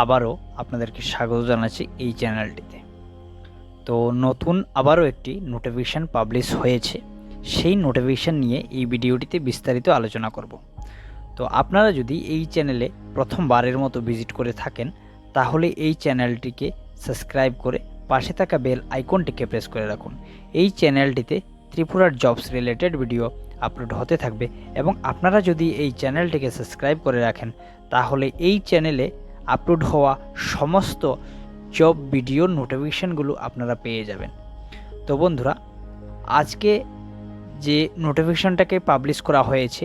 আবারও আপনাদেরকে স্বাগত জানাচ্ছি এই চ্যানেলটিতে। তো নতুন আবারও একটি নোটিফিকেশান পাবলিশ হয়েছে, সেই নোটিফিকেশান নিয়ে এই ভিডিওটিতে বিস্তারিত আলোচনা করব। তো আপনারা যদি এই চ্যানেলে প্রথমবারের মতো ভিজিট করে থাকেন, তাহলে এই চ্যানেলটিকে সাবস্ক্রাইব করে পাশে থাকা বেল আইকনটিকে প্রেস করে রাখুন। এই চ্যানেলটিতে ত্রিপুরার জবস রিলেটেড ভিডিও আপলোড হতে থাকবে এবং আপনারা যদি এই চ্যানেলটিকে সাবস্ক্রাইব করে রাখেন, তাহলে এই চ্যানেলে আপলোড হওয়া সমস্ত জব ভিডিও নোটিফিকেশানগুলো আপনারা পেয়ে যাবেন। তো বন্ধুরা, আজকে যে নোটিফিকেশানটাকে পাবলিশ করা হয়েছে,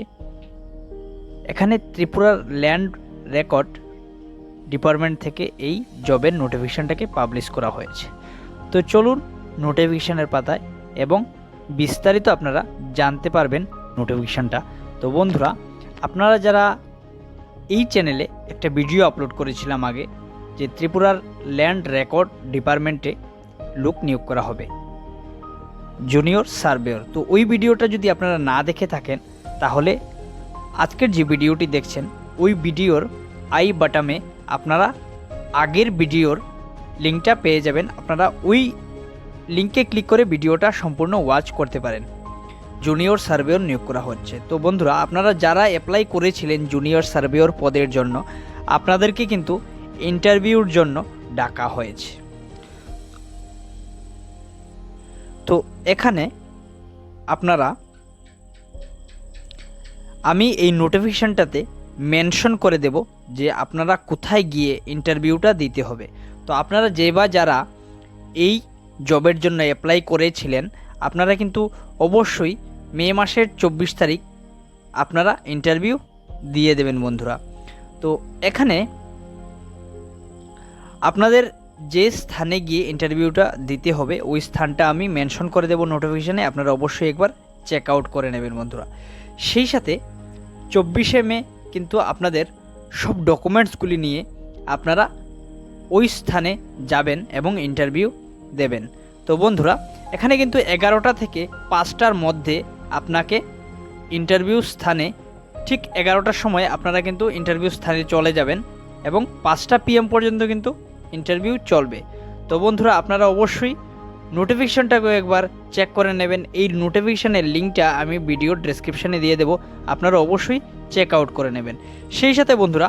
এখানে ত্রিপুরার ল্যান্ড রেকর্ড ডিপার্টমেন্ট থেকে এই জবের নোটিফিকেশানটাকে পাবলিশ করা হয়েছে। তো চলুন নোটিফিকেশানের পাতায় এবং বিস্তারিত আপনারা জানতে পারবেন নোটিফিকেশানটা। তো বন্ধুরা, আপনারা যারা এই চ্যানেলে একটা ভিডিও আপলোড করেছিলাম আগে, যে ত্রিপুরার ল্যান্ড রেকর্ড ডিপার্টমেন্টে লোক নিয়োগ করা হবে জুনিয়র সার্ভেয়র, তো ওই ভিডিওটা যদি আপনারা না দেখে থাকেন, তাহলে আজকের যে ভিডিওটি দেখছেন ওই ভিডিওর আই বাটনে আপনারা আগের ভিডিওর লিঙ্কটা পেয়ে যাবেন। আপনারা ওই লিঙ্কে ক্লিক করে ভিডিওটা সম্পূর্ণ ওয়াচ করতে পারেন। জুনিয়র সার্ভেয়র নিয়োগ করা হচ্ছে। তো বন্ধুরা, আপনারা যারা অ্যাপ্লাই করেছিলেন জুনিয়র সার্ভেয়র পদের জন্য, আপনাদেরকে কিন্তু ইন্টারভিউর জন্য ডাকা হয়েছে। তো এখানে আপনারা, আমি এই নোটিফিকেশানটাতে মেনশন করে দেব যে আপনারা কোথায় গিয়ে ইন্টারভিউটা দিতে হবে। তো আপনারা যারা এই জবের জন্য অ্যাপ্লাই করেছিলেন, আপনারা কিন্তু অবশ্যই মে মাসের 24 তারিখ আপনারা ইন্টারভিউ দিয়ে দেবেন বন্ধুরা। তো এখানে আপনাদের যে স্থানে গিয়ে ইন্টারভিউটা দিতে হবে, ওই স্থানটা আমি মেনশন করে দেব নোটিফিকেশানে, আপনারা অবশ্যই একবার চেক আউট করে নেবেন বন্ধুরা। সেই সাথে 24শে মে কিন্তু আপনাদের সব ডকুমেন্টসগুলি নিয়ে আপনারা ওই স্থানে যাবেন এবং ইন্টারভিউ দেবেন। তো বন্ধুরা, এখানে কিন্তু 11টা থেকে 5টার মধ্যে আপনাকে ইন্টারভিউ স্থানে, ঠিক 11টার সময় আপনারা কিন্তু ইন্টারভিউ স্থানে চলে যাবেন এবং 5টা PM পর্যন্ত কিন্তু ইন্টারভিউ চলবে। তো বন্ধুরা, আপনারা অবশ্যই নোটিফিকেশানটাকেও একবার চেক করে নেবেন। এই নোটিফিকেশানের লিঙ্কটা আমি ভিডিওর ডেসক্রিপশানে দিয়ে দেব, আপনারা অবশ্যই চেক আউট করে নেবেন। সেই সাথে বন্ধুরা,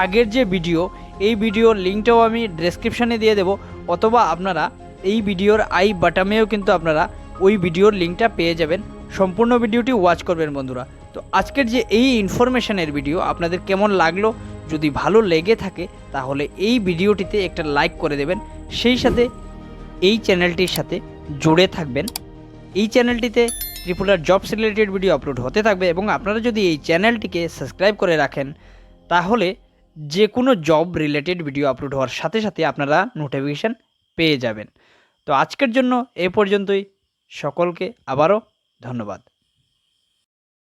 আগের যে ভিডিও, এই ভিডিওর লিঙ্কটাও আমি ডেসক্রিপশানে দিয়ে দেব, অথবা আপনারা এই ভিডিওর আই বাটনেও কিন্তু আপনারা ওই ভিডিওর লিঙ্কটা পেয়ে যাবেন। সম্পূর্ণ ভিডিওটি ওয়াচ করবেন বন্ধুরা। তো আজকের যে এই ইনফরমেশনের ভিডিও আপনাদের কেমন লাগলো, যদি ভালো লেগে থাকে তাহলে এই ভিডিওটিতে একটা লাইক করে দেবেন। সেই সাথে এই চ্যানেলটির সাথে জুড়ে থাকবেন। এই চ্যানেলটিতে ত্রিপুরার জবস রিলেটেড ভিডিও আপলোড হতে থাকবে এবং আপনারা যদি এই চ্যানেলটিকে সাবস্ক্রাইব করে রাখেন, তাহলে যে কোনো জব রিলেটেড ভিডিও আপলোড হওয়ার সাথে সাথে আপনারা নোটিফিকেশান পেয়ে যাবেন। তো আজকের জন্য এই পর্যন্তই। সকলকে আবারও ধন্যবাদ।